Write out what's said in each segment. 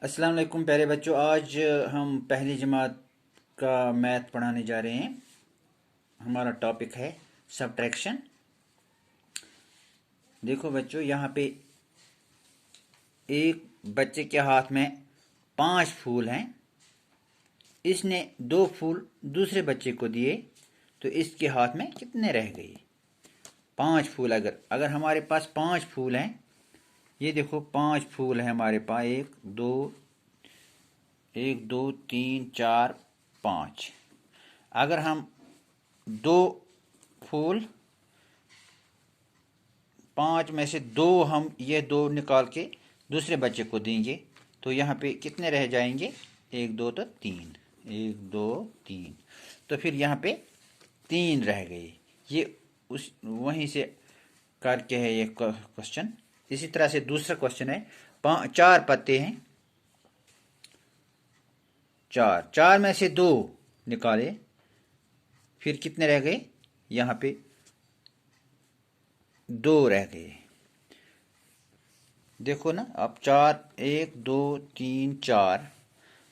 अस्सलाम वालेकुम प्यारे बच्चों। आज हम पहली जमात का मैथ पढ़ाने जा रहे हैं। हमारा टॉपिक है सब्ट्रैक्शन। देखो बच्चों, यहाँ पे एक बच्चे के हाथ में 5 फूल हैं। इसने 2 फूल दूसरे बच्चे को दिए, तो इसके हाथ में कितने रह गए? 5 फूल। अगर अगर हमारे पास 5 फूल हैं, ये देखो 5 फूल हैं हमारे पास। एक दो तीन चार पाँच। अगर हम 2 फूल, 5 में से 2 हम ये 2 निकाल के दूसरे बच्चे को देंगे, तो यहाँ पे कितने रह जाएंगे? 1 2 तो 3, 1 2 3। तो फिर यहाँ पे 3 रह गए। ये उस वहीं से करके है ये क्वेश्चन। इसी तरह से दूसरा क्वेश्चन है, 4 पत्ते हैं, 4 में से 2 निकाले, फिर कितने रह गए? यहाँ पे 2 रह गए। देखो ना, अब 4, 1 2 3 4।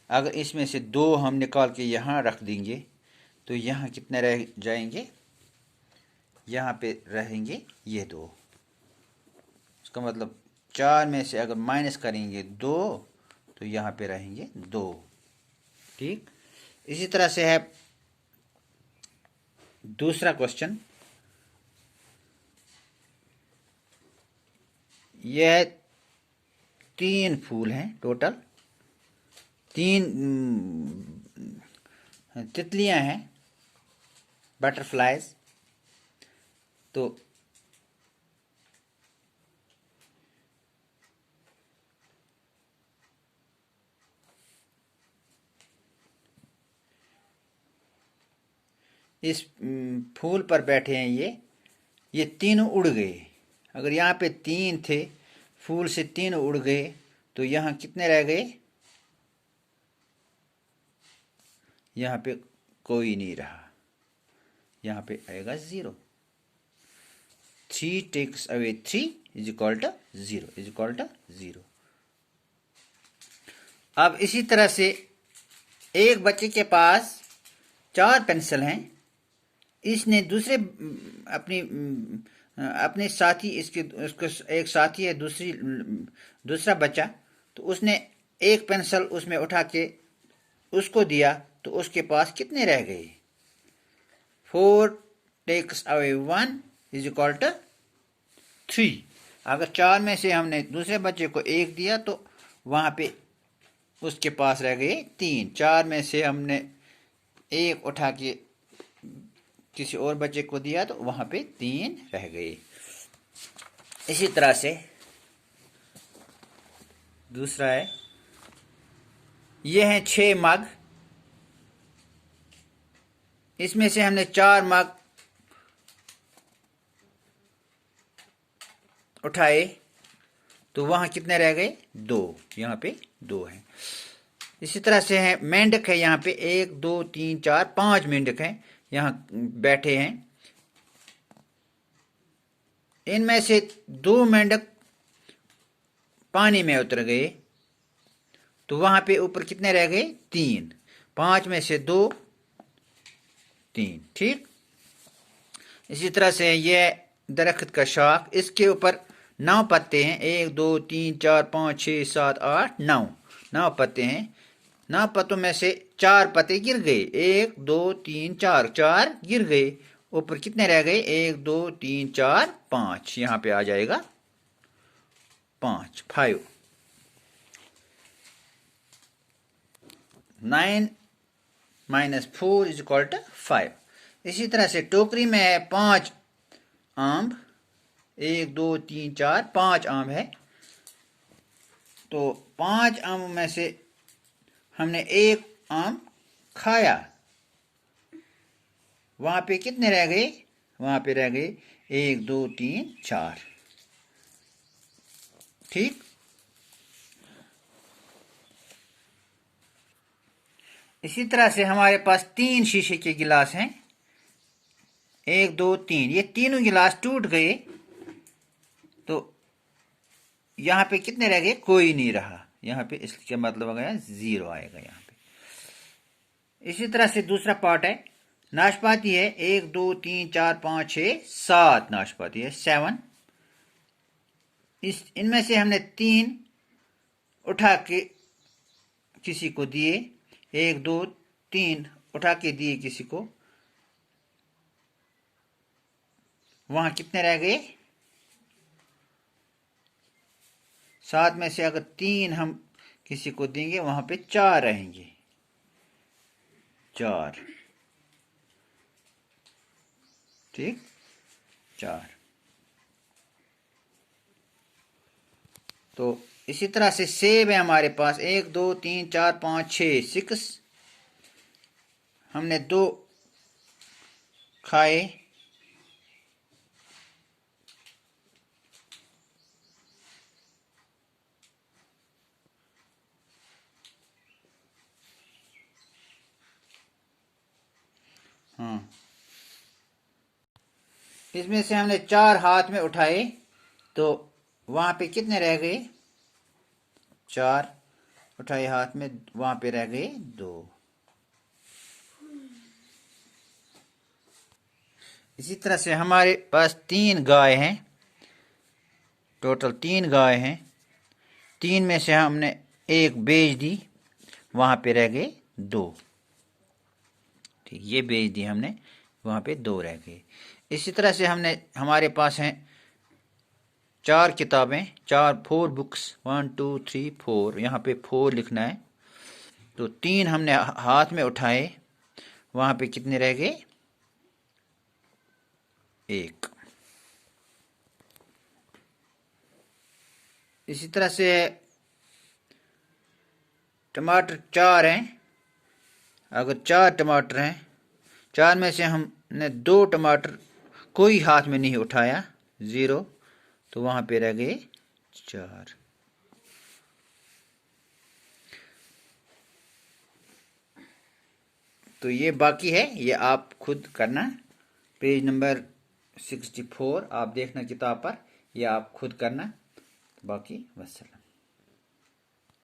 अगर इसमें से 2 हम निकाल के यहाँ रख देंगे, तो यहाँ कितने रह जाएंगे? यहाँ पे रहेंगे ये 2। इसका मतलब 4 में से अगर माइनस करेंगे 2, तो यहाँ पे रहेंगे 2। ठीक। इसी तरह से है दूसरा क्वेश्चन। यह 3 फूल हैं टोटल, 3 तितलियां हैं, बटरफ्लाइज। तो इस फूल पर बैठे हैं ये तीनों उड़ गए। अगर यहाँ पे 3 थे, फूल से 3 उड़ गए, तो यहाँ कितने रह गए? यहाँ पे कोई नहीं रहा, यहाँ पे आएगा 0। 3 takes away 3 is equal to 0। अब इसी तरह से एक बच्चे के पास 4 पेंसिल हैं। इसने दूसरे अपने साथी, उसको एक साथी है, दूसरा बच्चा, तो उसने एक पेंसिल उसमें उठा के उसको दिया, तो उसके पास कितने रह गए? 4 takes away 1 is equal to 3। अगर 4 में से हमने दूसरे बच्चे को 1 दिया, तो वहां पे उसके पास रह गए 3। 4 में से हमने 1 उठा के किसी और बच्चे को दिया, तो वहां पे 3 रह गए। इसी तरह से दूसरा है, ये हैं 6 मग। इसमें से हमने 4 मग उठाए, तो वहां कितने रह गए? 2। यहाँ पे 2 हैं। इसी तरह से है मेंढक है, यहाँ पे 1 2 3 4 5 मेंढक हैं, यहाँ बैठे हैं। इनमें से 2 मेंढक पानी में उतर गए, तो वहां पे ऊपर कितने रह गए? 3। 5 में से 2 3। ठीक। इसी तरह से ये दरख्त का शाख, इसके ऊपर 9 पत्ते हैं। 1 2 3 4 5 6 7 8 9 9 पत्ते हैं। 9 पत्तों में से 4 पत्ते गिर गए। 1 2 3 4 4 गिर गए। ऊपर कितने रह गए? 1 2 3 4 5। यहाँ पे आ जाएगा 5। 9 माइनस 4 इज इक्वल टू 5। इसी तरह से टोकरी में है 5 आम। 1 2 3 4 5 आम है। तो 5 आम में से हमने 1 आम खाया, वहां पे कितने रह गए? वहां पे रह गए 1 2 3 4। ठीक। इसी तरह से हमारे पास 3 शीशे के गिलास हैं। 1 2 3, ये तीनों गिलास टूट गए, तो यहाँ पे कितने रह गए? कोई नहीं रहा। यहाँ पे इसका मतलब गया 0 आएगा यहाँ पे। इसी तरह से दूसरा पार्ट है, नाशपाती है 1 2 3 4 5 6 7 नाशपाती है 7। इनमें से हमने 3 उठा के किसी को दिए, 1 2 3 उठा के दिए किसी को, वहां कितने रह गए? 7 में से अगर 3 हम किसी को देंगे वहां पे 4 रहेंगे, 4, ठीक, 4। तो इसी तरह से सेब है हमारे पास 1 2 3 4 5 6 6, हमने 2 खाए, हाँ, इसमें से हमने 4 हाथ में उठाए, तो वहां पे कितने रह गए? 4 उठाए हाथ में, वहां पे रह गए 2। इसी तरह से हमारे पास 3 गाय हैं, टोटल 3 गाय हैं, 3 में से हमने 1 बेच दी, वहां पे रह गए 2, ठीक, ये बेच दी हमने, वहां पे 2 रह गए। इसी तरह से हमारे पास हैं 4 किताबें, 4 बुक्स, 1 2 3 4, यहाँ पे 4 लिखना है। तो 3 हमने हाथ में उठाए, वहां पे कितने रह गए? 1। इसी तरह से टमाटर 4 हैं, अगर 4 टमाटर हैं, 4 में से हमने 2 टमाटर कोई हाथ में नहीं उठाया, 0, तो वहां पे रह गए 4। तो ये बाकी है, ये आप खुद करना, पेज नंबर 64 आप देखना किताब पर, ये आप खुद करना। बाकी वस्सलाम।